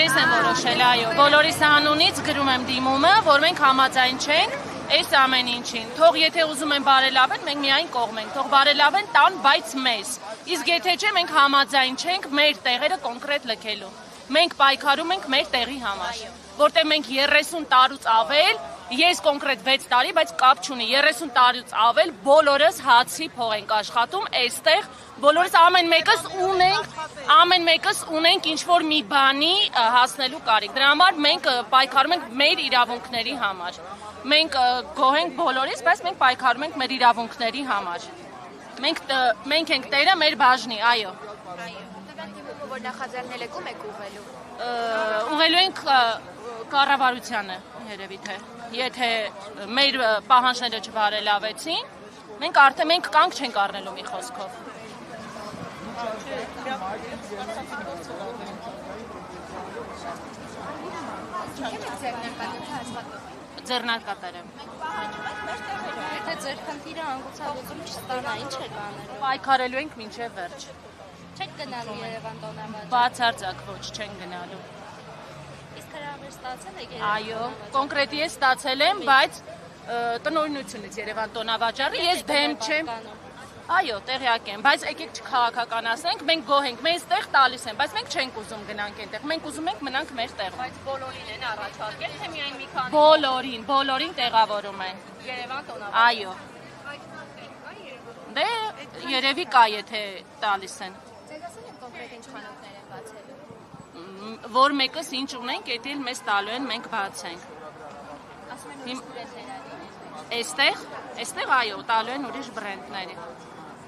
Ես եմ որոշել, այո, բոլորիս անունից գրում եմ դիմումը, որ մենք համաձայն չենք այս ամեն ինչին։ Թող եթե ուզում են բարելավել, մենք միայն կողմենք, թող բարելավեն տան, բայց մեզ։ Իսկ եթե չէ, մենք համաձայն չենք մեր տեղերը կոնկրետ լքելու։ Մենք պայքարում ենք մեր տեղի համար, որտեղ մենք 30 տարուց ավել, ես կոնկրետ 6 տարի, բայց կապ չունի, 30 տարուց ավել բոլորս հացի փող ենք աշխատում, այստեղ բոլորս ամեն մեկս ունենք ինչ-որ մի բանի հասնելու կարիք։ Դրա համար մենք պայքարում ենք մեր իրավունքների համար։ Մենք գոհ ենք բոլորից, բայց մենք պայքարում ենք մեր իրավունքների համար։ Մենք ենք տերը մեր բաժնի, այո։ Որ նախաձեռնել եք ում եք ուղղելու։ Ուղղելու ենք կառավարությանը, երևի թե։ Եթե մեր պահանջները չբարելավեցին, մենք կանգ չենք առնելու մի խոսքով։ Ձեռնարկատեր եմ։ Եթե ձեր խնդիրը հանգուցալուծում չստանա, ինչ եք անելու։ Պայքարելու ենք մինչև վերջ։ Չեք գնալու Երևան տոնավաճառ։ Բացարձակ ոչ չեն գնալու։ Իսկ հրավեր ստացել եք Երևան։ Այո, կոնկրետ ես ստացել եմ, բայց տնօրինությունից Երևան տոնավաճառի ես դեմ չեմ։ Այո, տեղյակ եմ, բայց եկեք չքաղաքականացնենք, մենք գոհ ենք, մեզ տեղ տալիս են, բայց մենք չենք ուզում գնանք այնտեղ, մենք ուզում ենք մնանք մեր տեղում։ Բայց բոլորին են առաջարկել, թե միայն մի քանի։ Բոլորին տեղավորում են։ Երևան տոնավաճառ։ Այո։ Դե երևի կա, եթե տալիս են։ Ձեզ ասել են կոնկրետ ինչ խանութներ են բացելու։ Որ մեկս ինչ ունենք, այդ էլ մեզ տալու են, մենք բացենք։ Ասում են ուրիշ բրենդներ։ Այստեղ այո, տալու են ուրիշ բրենդների։